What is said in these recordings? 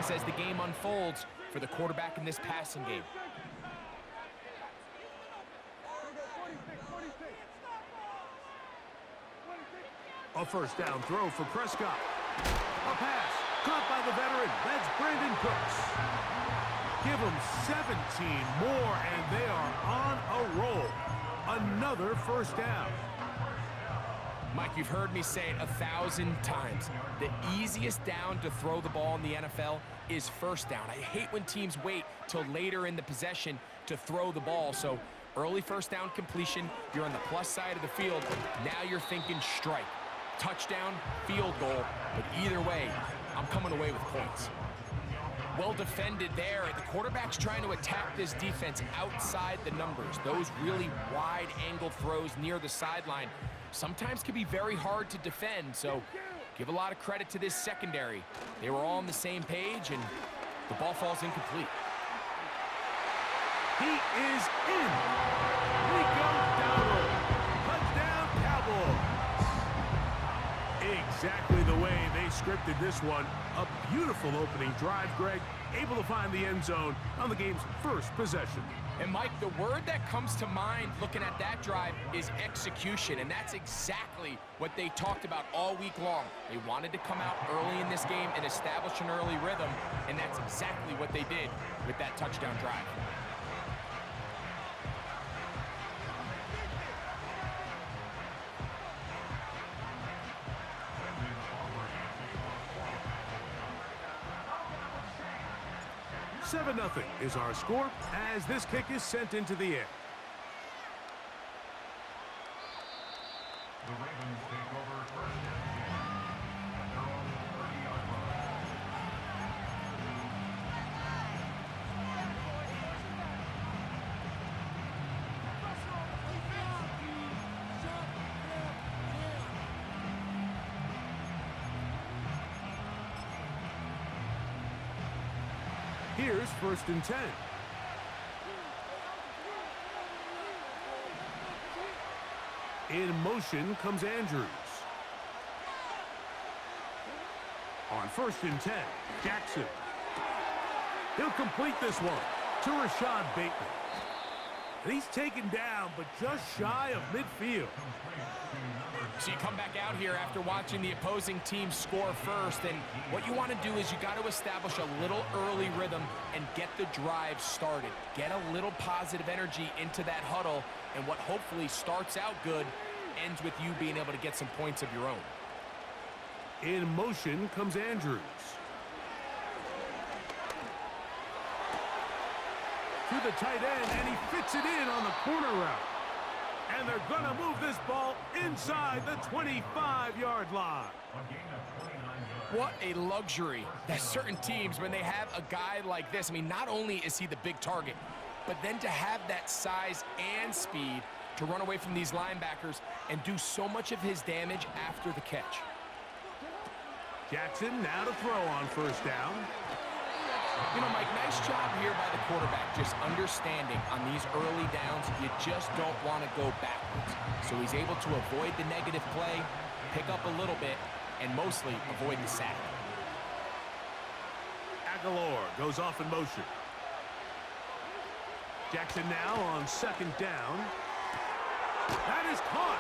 happens as the game unfolds for the quarterback in this passing game. A first down throw for Prescott. A pass caught by the veteran. That's Brandon Cooks. Give them 17 more, and they are on a roll. Another first down. Mike, you've heard me say it 1,000 times. The easiest down to throw the ball in the NFL is first down. I hate when teams wait till later in the possession to throw the ball. So early first down completion, you're on the plus side of the field. Now you're thinking strike. Touchdown, field goal, but either way, I'm coming away with points. Well defended there. The quarterback's trying to attack this defense outside the numbers. Those really wide angle throws near the sideline sometimes can be very hard to defend, so give a lot of credit to this secondary. They were all on the same page, and the ball falls incomplete. He is in. Rico Dowdle. Touchdown, Cowboys. Exactly the way they scripted this one. A beautiful opening drive, Greg. Able to find the end zone on the game's first possession. And Mike, the word that comes to mind looking at that drive is execution, and that's exactly what they talked about all week long. They wanted to come out early in this game and establish an early rhythm, and that's exactly what they did with that touchdown drive. Seven 0 is our score as this kick is sent into the air. The Ravens take over first down at their own 30-yard line. Here's first and 10. In motion comes Andrews. On first and 10, Jackson. He'll complete this one to Rashad Bateman. And he's taken down, but just shy of midfield. So you come back out here after watching the opposing team score first, and what you want to do is you got to establish a little early rhythm and get the drive started. Get a little positive energy into that huddle, and what hopefully starts out good ends with you being able to get some points of your own. In motion comes Andrews. To the tight end, and he fits it in on the corner route. And they're going to move this ball inside the 25-yard line. What a luxury that certain teams, when they have a guy like this, I mean, not only is he the big target, but then to have that size and speed to run away from these linebackers and do so much of his damage after the catch. Jackson now to throw on first down. You know, Mike, nice job here by the quarterback, just understanding on these early downs, you just don't want to go backwards. So he's able to avoid the negative play, pick up a little bit, and mostly avoid the sack. Aguilar goes off in motion. Jackson now on second down. That is caught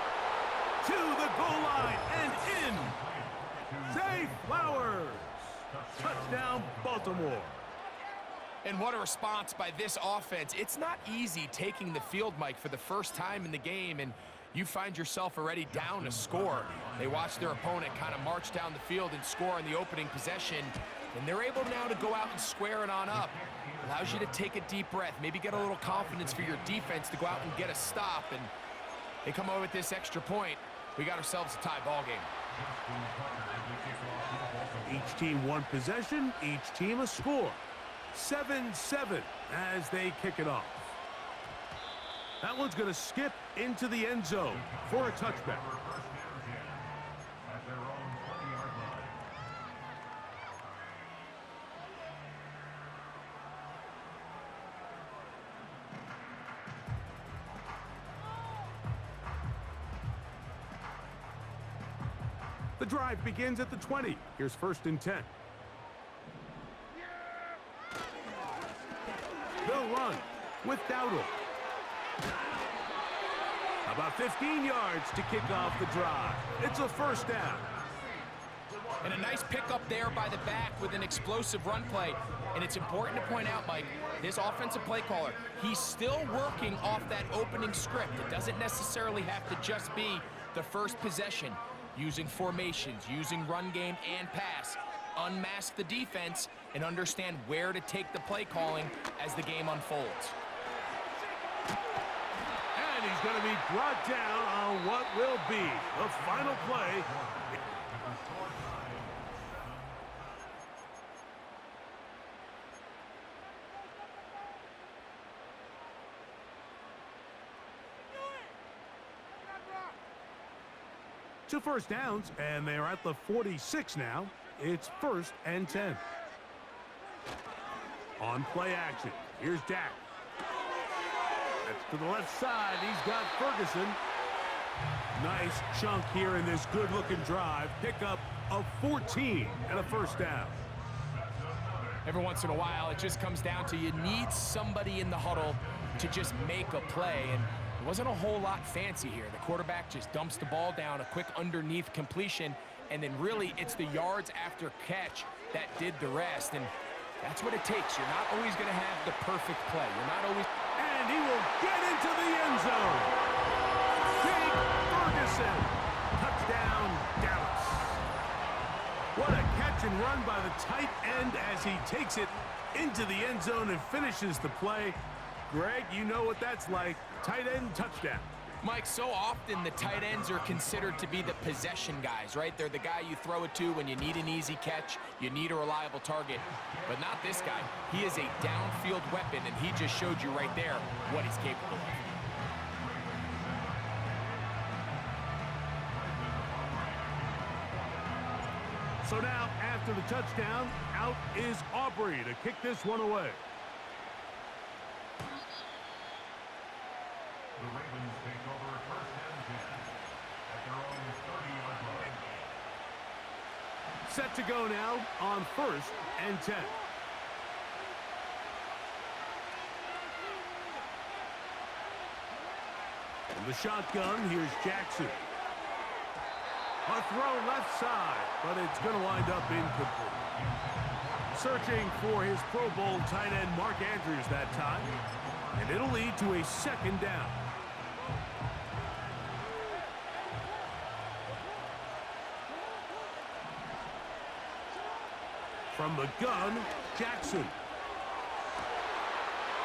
to the goal line and in. Zay Flowers. Touchdown, Baltimore. And what a response by this offense. It's not easy taking the field, Mike, for the first time in the game, and you find yourself already down a score. They watch their opponent kind of march down the field and score in the opening possession, and they're able now to go out and square it on up. Allows you to take a deep breath, maybe get a little confidence for your defense to go out and get a stop, and they come over with this extra point. We got ourselves a tie ball game. Each team one possession, each team a score. 7-7 as they kick it off. That one's going to skip into the end zone for a touchback. The drive begins at the 20. Here's first and 10. They'll run with Dowdle. About 15 yards to kick off the drive. It's a first down. And a nice pickup there by the back with an explosive run play. And it's important to point out, Mike, this offensive play caller, he's still working off that opening script. It doesn't necessarily have to just be the first possession. Using formations, using run game and pass. Unmask the defense and understand where to take the play calling as the game unfolds. And he's going to be brought down on what will be the final play. Two first downs, and they're at the 46 now. It's 1st and 10. On play action, here's Dak. That's to the left side. He's got Ferguson. Nice chunk here in this good-looking drive. Pickup of 14 and a first down. Every once in a while, it just comes down to you need somebody in the huddle to just make a play. And it wasn't a whole lot fancy here. The quarterback just dumps the ball down, a quick underneath completion, and then really it's the yards after catch that did the rest. And that's what it takes. You're not always going to have the perfect play. You're not always... And he will get into the end zone. Jake Ferguson. Touchdown, Dallas. What a catch and run by the tight end as he takes it into the end zone and finishes the play. Greg, you know what that's like. Tight end touchdown. Mike, so often the tight ends are considered to be the possession guys, right? They're the guy you throw it to when you need an easy catch, you need a reliable target. But not this guy. He is a downfield weapon, and he just showed you right there what he's capable of. So now, after the touchdown, out is Aubrey to kick this one away. The Ravens take over 1st and 10 at their own 30-yard line. Set to go now on 1st and 10. From the shotgun, here's Jackson. A throw left side, but it's going to wind up incomplete. Searching for his Pro Bowl tight end Mark Andrews that time, and it'll lead to a 2nd down. From the gun, Jackson.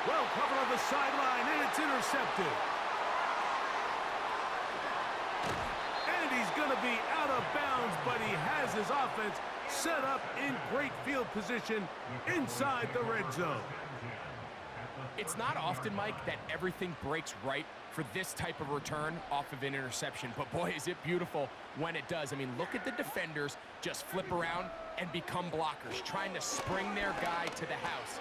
Well covered on the sideline, and it's intercepted. And he's going to be out of bounds, but he has his offense set up in great field position inside the red zone. It's not often, Mike, that everything breaks right for this type of return off of an interception. But boy, is it beautiful when it does. I mean, look at the defenders just flip around and become blockers, trying to spring their guy to the house.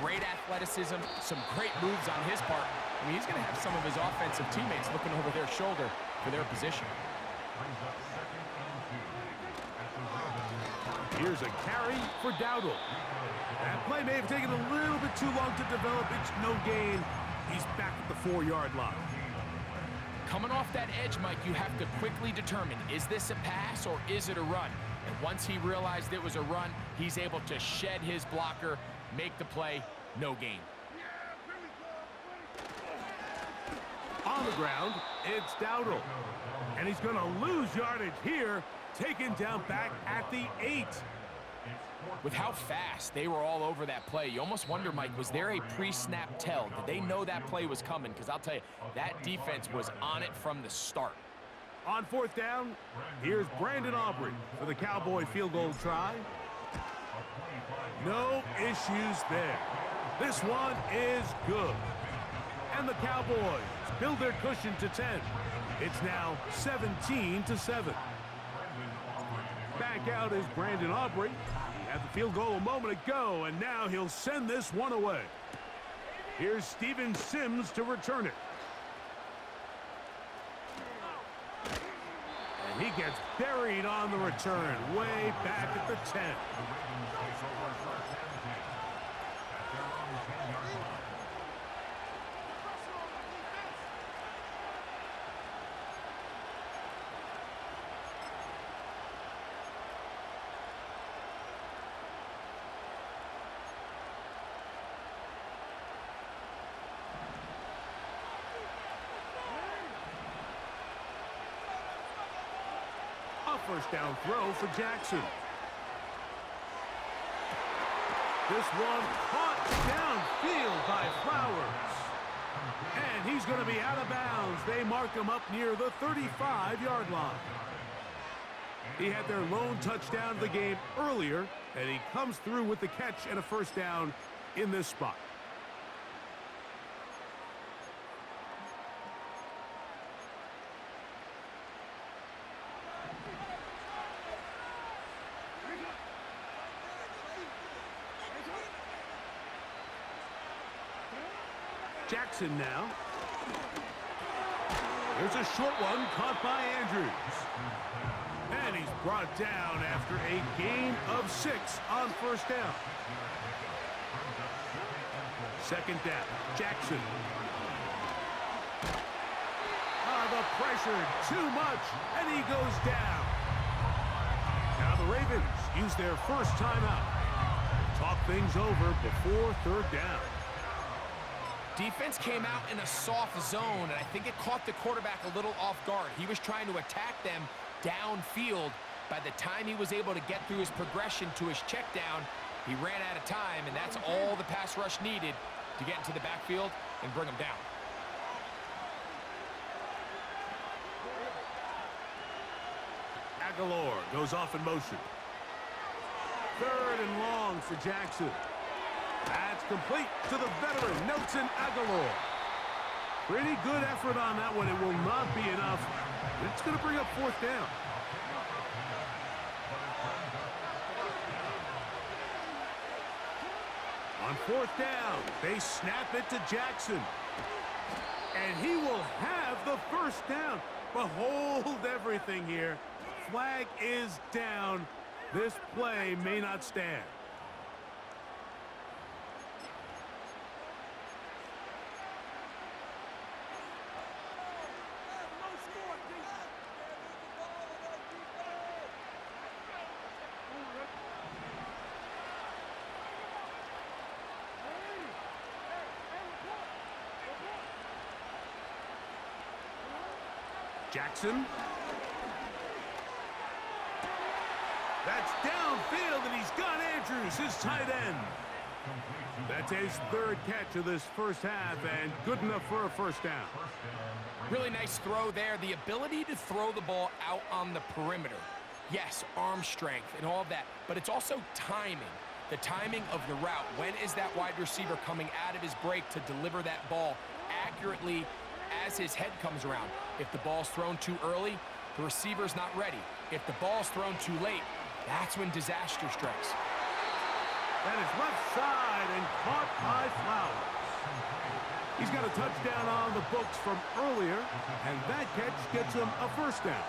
Great athleticism, some great moves on his part. I mean, he's going to have some of his offensive teammates looking over their shoulder for their position. Here's a carry for Dowdle. That play may have taken a little bit too long to develop. It's no gain. He's back at the 4-yard line. Coming off that edge, Mike, you have to quickly determine, is this a pass or is it a run? And once he realized it was a run, he's able to shed his blocker, make the play, no gain. On the ground, it's Dowdle. And he's going to lose yardage here, taken down back at the 8. With how fast they were all over that play, you almost wonder, Mike, was there a pre-snap tell? Did they know that play was coming? Because I'll tell you, that defense was on it from the start. On 4th down, here's Brandon Aubrey for the Cowboy field goal try. No issues there. This one is good. And the Cowboys build their cushion to 10. It's now 17-7. Back out is Brandon Aubrey. He had the field goal a moment ago, and now he'll send this one away. Here's Steven Sims to return it. And he gets buried on the return, way back at the 10. first down throw for Jackson. This one caught downfield by Flowers. And he's going to be out of bounds. They mark him up near the 35-yard line. He had their lone touchdown of the game earlier, and he comes through with the catch and a first down in this spot. Jackson now. There's a short one caught by Andrews. And he's brought down after a gain of 6 on first down. Second down, Jackson. The pressure, too much, and he goes down. Now the Ravens use their first timeout. Talk things over before third down. Defense came out in a soft zone, and I think it caught the quarterback a little off guard. He was trying to attack them downfield. By the time he was able to get through his progression to his check down, he ran out of time, and that's all the pass rush needed to get into the backfield and bring him down. Aguilar goes off in motion. Third and long for Jackson. That's complete to the veteran, Nelson Aguilar. Pretty good effort on that one. It will not be enough. It's going to bring up fourth down. On fourth down, they snap it to Jackson. And he will have the first down. But hold everything here. Flag is down. This play may not stand. Jackson. That's downfield, and he's got Andrews, his tight end. That's his third catch of this first half, and good enough for a first down. Really nice throw there. The ability to throw the ball out on the perimeter. Yes, arm strength and all of that, but it's also timing. The timing of the route. When is that wide receiver coming out of his break to deliver that ball accurately as his head comes around? If the ball's thrown too early, the receiver's not ready. If the ball's thrown too late, that's when disaster strikes. That is left side and caught by Flowers. He's got a touchdown on the books from earlier, and that catch gets him a first down.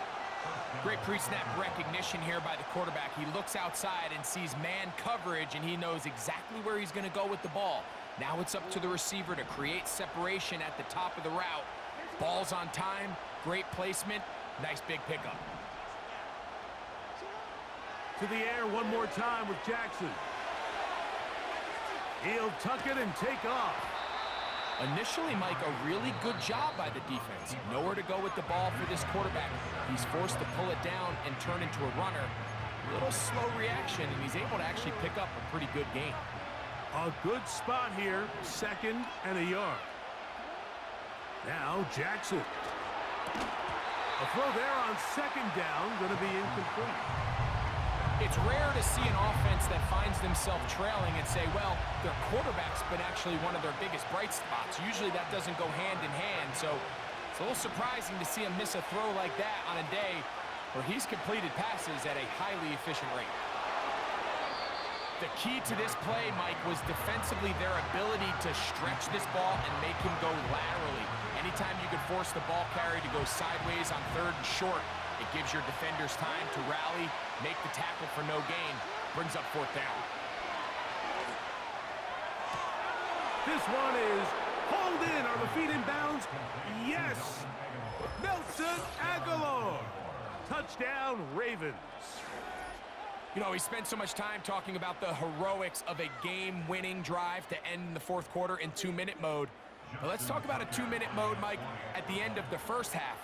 Great pre-snap recognition here by the quarterback. He looks outside and sees man coverage, and he knows exactly where he's going to go with the ball. Now it's up to the receiver to create separation at the top of the route. Ball's on time, great placement, nice big pickup. To the air one more time with Jackson. He'll tuck it and take off. Initially, Mike, a really good job by the defense. Nowhere to go with the ball for this quarterback. He's forced to pull it down and turn into a runner. A little slow reaction, and he's able to actually pick up a pretty good gain. A good spot here, second and a yard. Now Jackson. A throw there on second down, going to be incomplete. It's rare to see an offense that finds themselves trailing and say, well, their quarterback's been actually one of their biggest bright spots. Usually that doesn't go hand in hand, so it's a little surprising to see him miss a throw like that on a day where he's completed passes at a highly efficient rate. The key to this play, Mike, was defensively their ability to stretch this ball and make him go laterally. Anytime you could force the ball carrier to go sideways on third and short, it gives your defenders time to rally, make the tackle for no gain, brings up fourth down. This one is hauled in. Are the feet in bounds? Yes. Nelson Aguilar. Touchdown, Ravens. You know, we spent so much time talking about the heroics of a game-winning drive to end in the fourth quarter in 2-minute mode. But let's talk about a 2-minute mode, Mike, at the end of the first half.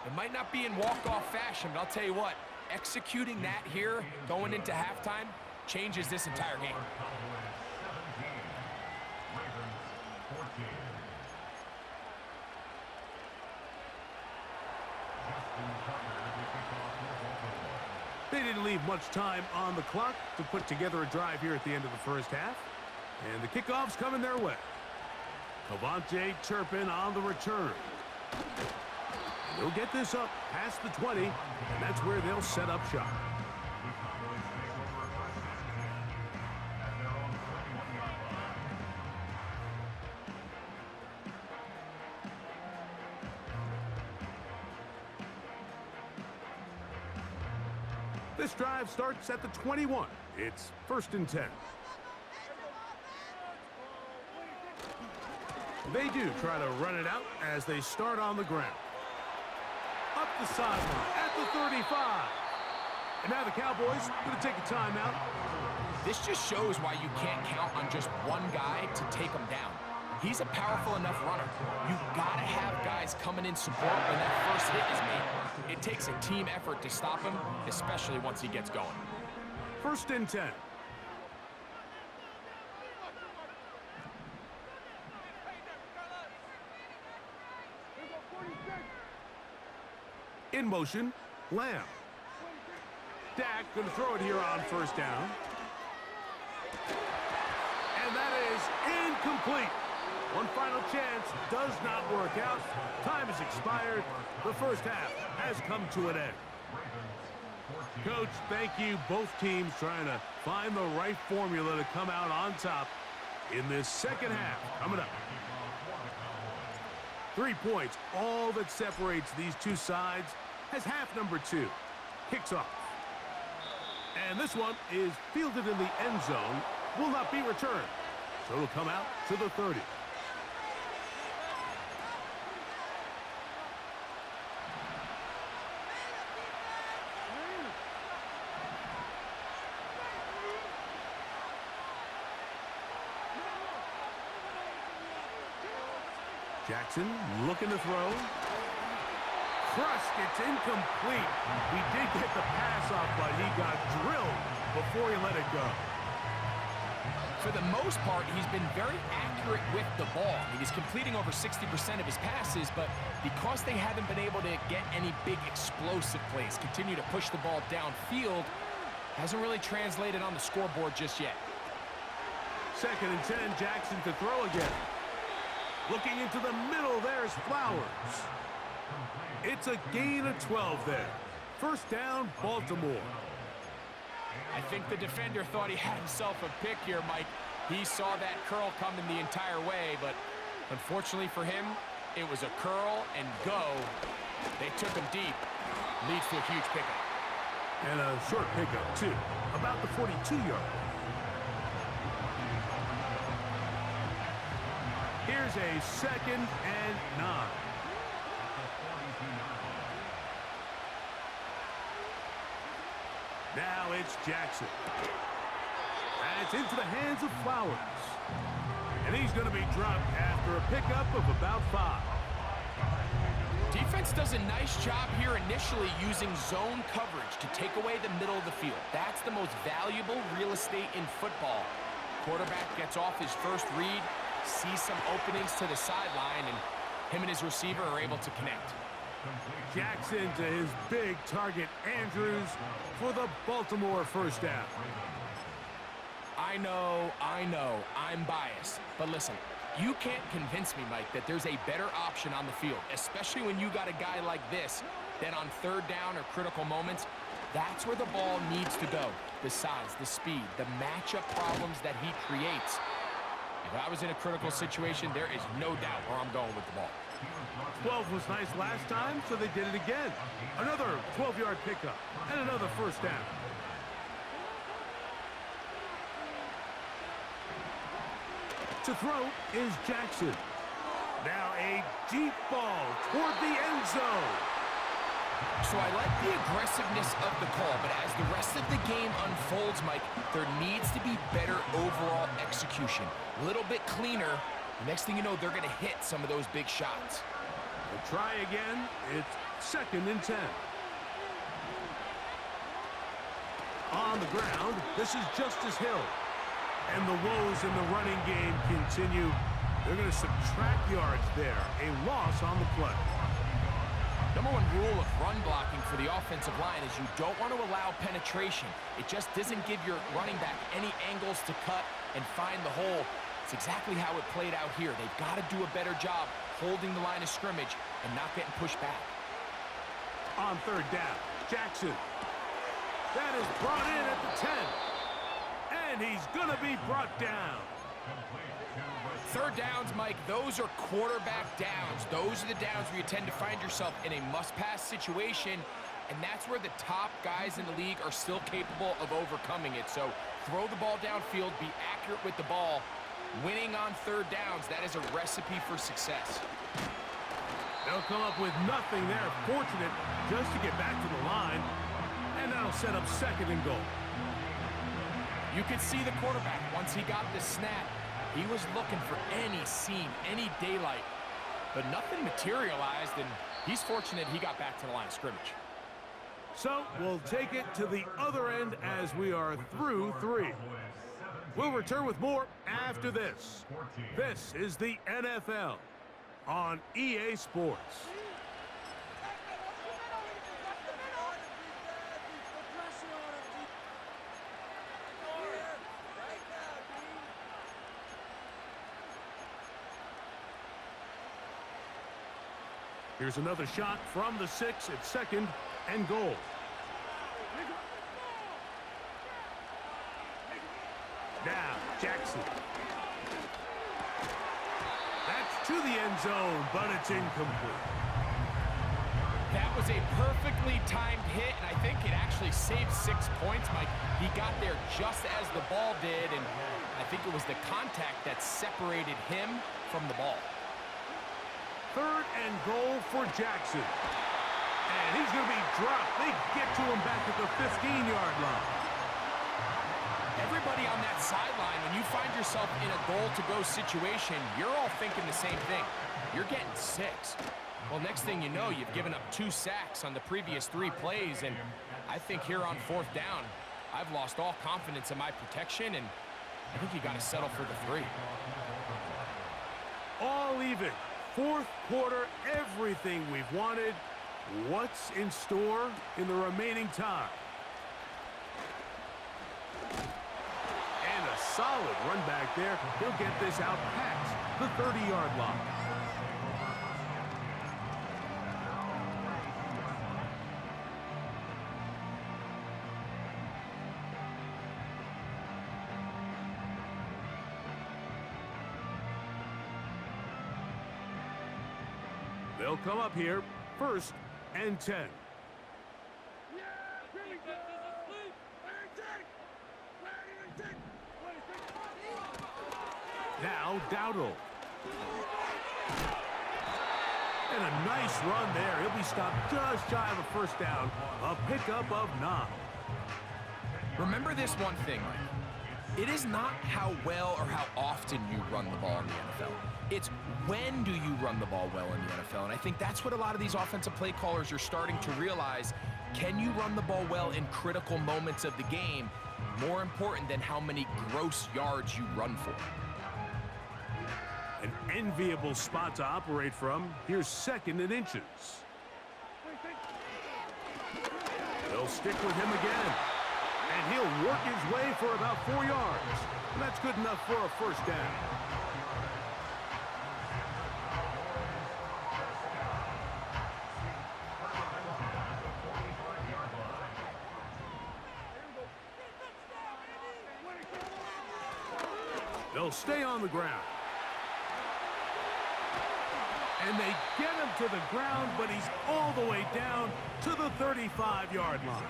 It might not be in walk-off fashion, but I'll tell you what, Executing that here, going into halftime, changes this entire game. Cowboys 17, Ravens 14. Justin Tucker to kick off for Baltimore. They didn't leave much time on the clock to put together a drive here at the end of the first half. And the kickoff's coming their way. Cavante Turpin on the return. And they'll get this up past the 20, and that's where they'll set up shop. The Cowboys take over first and 10 at their own 31-yard line. This drive starts at the 21. It's 1st and 10. They do try to run it out as they start on the ground. Up the sideline at the 35. And now the Cowboys going to take a timeout. This just shows why you can't count on just one guy to take him down. He's a powerful enough runner. You gotta have guys coming in support when that first hit is made. It takes a team effort to stop him, especially once he gets going. 1st and 10. In motion, Lamb. Dak going to throw it here on 1st down. And that is incomplete. One final chance does not work out. Time has expired. The first half has come to an end. Coach, thank you. Both teams trying to find the right formula to come out on top in this second half. Coming up. 3 points, all that separates these two sides, as half number 2 kicks off. And this one is fielded in the end zone, will not be returned. So it'll come out to the 30. Jackson looking to throw. Crushed, it's incomplete. He did get the pass off, but he got drilled before he let it go. For the most part, he's been very accurate with the ball. He was completing over 60% of his passes, but because they haven't been able to get any big explosive plays, continue to push the ball downfield, hasn't really translated on the scoreboard just yet. 2nd and 10, Jackson to throw again. Looking into the middle, there's Flowers. It's a gain of 12 there. 1st down, Baltimore. I think the defender thought he had himself a pick here, Mike. He saw that curl coming the entire way, but unfortunately for him, it was a curl and go. They took him deep. Leads to a huge pickup. And a short pickup, too. About the 42-yard line. Here's a 2nd and 9. Now it's Jackson. And it's into the hands of Flowers. And he's going to be dropped after a pickup of about 5. Defense does a nice job here initially using zone coverage to take away the middle of the field. That's the most valuable real estate in football. Quarterback gets off his first read, sees some openings to the sideline, and him and his receiver are able to connect. Jackson to his big target, Andrews, for the Baltimore 1st down. I know, I'm biased. But listen, you can't convince me, Mike, that there's a better option on the field, especially when you got a guy like this, that on 3rd down or critical moments, that's where the ball needs to go. The size, the speed, the matchup problems that he creates. If I was in a critical situation, there is no doubt where I'm going with the ball. 12 was nice last time, so they did it again. Another 12-yard pickup and another 1st down. To throw is Jackson. Now a deep ball toward the end zone. So I like the aggressiveness of the call, but as the rest of the game unfolds, Mike, there needs to be better overall execution. A little bit cleaner. The next thing you know, they're going to hit some of those big shots. We'll try again. It's 2nd and 10. On the ground, this is Justice Hill. And the woes in the running game continue. They're going to subtract yards there. A loss on the play. Number one rule of run blocking for the offensive line is you don't want to allow penetration. It just doesn't give your running back any angles to cut and find the hole. It's exactly how it played out here. They've got to do a better job holding the line of scrimmage and not getting pushed back. On third down, Jackson. That is brought in at the 10. And he's going to be brought down. Third downs, Mike, those are quarterback downs. Those are the downs where you tend to find yourself in a must-pass situation, and that's where the top guys in the league are still capable of overcoming it. So throw the ball downfield, be accurate with the ball. Winning on third downs, that is a recipe for success. They'll come up with nothing there. Fortunate just to get back to the line, and that'll set up second and goal. You could see the quarterback, once he got the snap, he was looking for any seam, any daylight, but nothing materialized, and he's fortunate he got back to the line of scrimmage. So we'll take it to the other end as we are through 3. We'll return with more after this. This is the NFL on EA Sports. Here's another shot from the 6 at second and goal. Now, Jackson. That's to the end zone, but it's incomplete. That was a perfectly timed hit, and I think it actually saved 6 points, Mike. He got there just as the ball did, and I think it was the contact that separated him from the ball. Third and goal for Jackson. And he's going to be dropped. They get to him back at the 15-yard line. Everybody on that sideline, when you find yourself in a goal-to-go situation, you're all thinking the same thing. You're getting 6. Well, next thing you know, you've given up 2 sacks on the previous 3 plays, and I think here on fourth down, I've lost all confidence in my protection, and I think you got to settle for the 3. All even. Fourth quarter, everything we've wanted. What's in store in the remaining time? And a solid run back there. He'll get this out past the 30-yard line. They'll come up here, 1st and 10. Now, Dowdle. And a nice run there. He'll be stopped just shy of a first down. A pickup of 9. Remember this one thing, Mike. It is not how well or how often you run the ball in the NFL. It's when do you run the ball well in the NFL. And I think that's what a lot of these offensive play callers are starting to realize. Can you run the ball well in critical moments of the game? More important than how many gross yards you run for. An enviable spot to operate from. Here's 2nd and inches. They'll stick with him again. And he'll work his way for about 4 yards. And that's good enough for a first down. They'll stay on the ground. And they get him to the ground, but he's all the way down to the 35-yard line.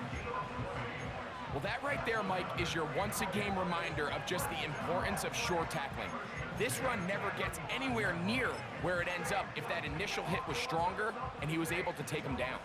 Well, that right there, Mike, is your once-a-game reminder of just the importance of short tackling. This run never gets anywhere near where it ends up if that initial hit was stronger and he was able to take him down.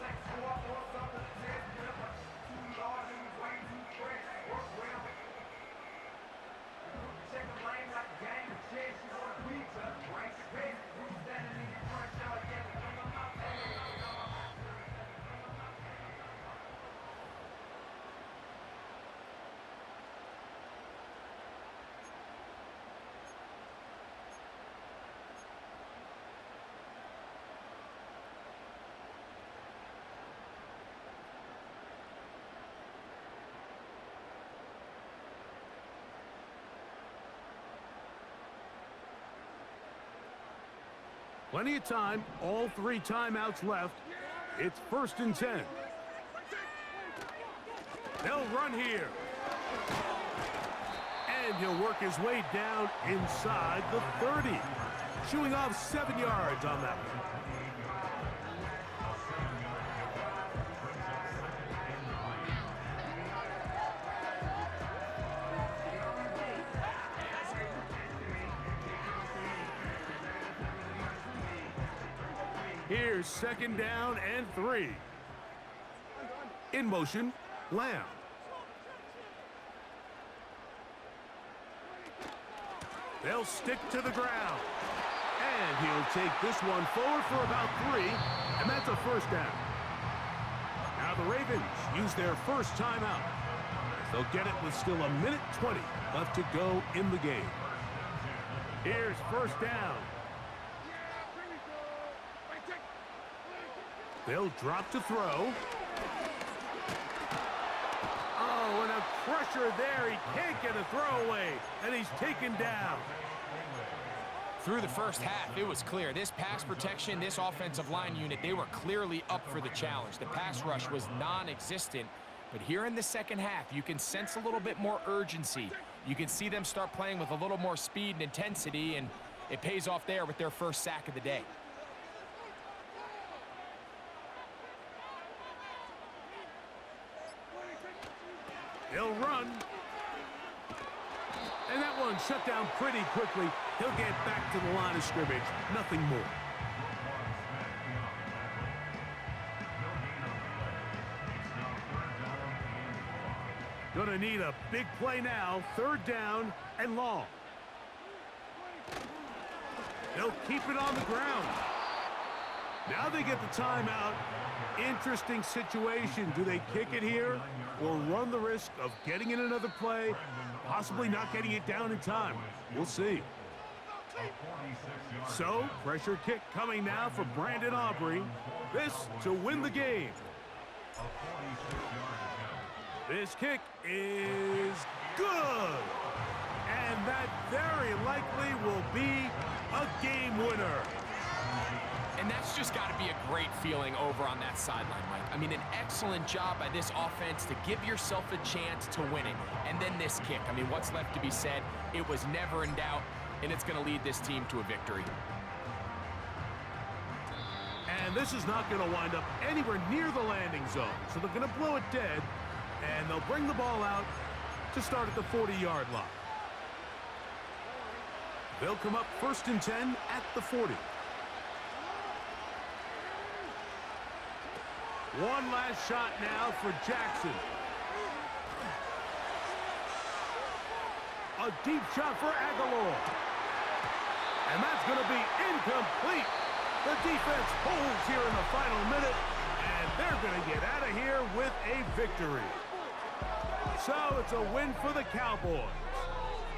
Plenty of time, all 3 timeouts left. It's 1st and 10. They'll run here. And he'll work his way down inside the 30. Shooing off 7 yards on that one. Here's 2nd down and 3. In motion, Lamb. They'll stick to the ground. And he'll take this one forward for about 3, and that's a 1st down. Now the Ravens use their first timeout. They'll get it with still 1:20 left to go in the game. Here's 1st down. They'll drop to throw. Oh, and a pressure there. He can't get a throwaway, and he's taken down. Through the first half, it was clear. This pass protection, this offensive line unit, they were clearly up for the challenge. The pass rush was non-existent. But here in the second half, you can sense a little bit more urgency. You can see them start playing with a little more speed and intensity, and it pays off there with their first sack of the day. He'll run. And that one shut down pretty quickly. He'll get back to the line of scrimmage. Nothing more. Gonna need a big play now. 3rd down and long. They'll keep it on the ground. Now they get the timeout. Interesting situation. Do they kick it here or run the risk of getting in another play, possibly not getting it down in time? We'll see. So, pressure kick coming now for Brandon Aubrey. This to win the game. This kick is good. And that very likely will be a game winner. And that's just got to be a great feeling over on that sideline, Mike. I mean, an excellent job by this offense to give yourself a chance to win it. And then this kick. I mean, what's left to be said? It was never in doubt, and it's going to lead this team to a victory. And this is not going to wind up anywhere near the landing zone. So they're going to blow it dead, and they'll bring the ball out to start at the 40-yard line. They'll come up 1st and 10 at the 40. One last shot now for Jackson. A deep shot for Aguilar. And that's going to be incomplete. The defense holds here in the final minute, and they're going to get out of here with a victory. So it's a win for the Cowboys.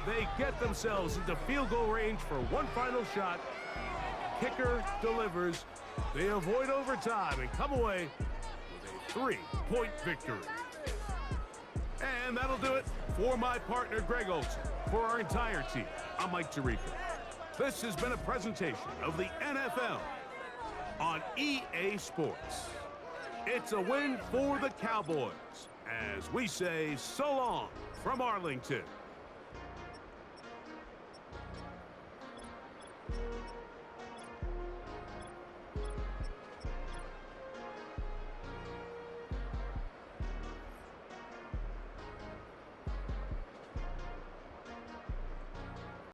They get themselves into field goal range for one final shot. Kicker delivers. They avoid overtime and come away with a 3-point victory. And that'll do it for my partner, Greg Olson. For our entire team, I'm Mike Tirico. This has been a presentation of the NFL on EA Sports. It's a win for the Cowboys, as we say so long from Arlington.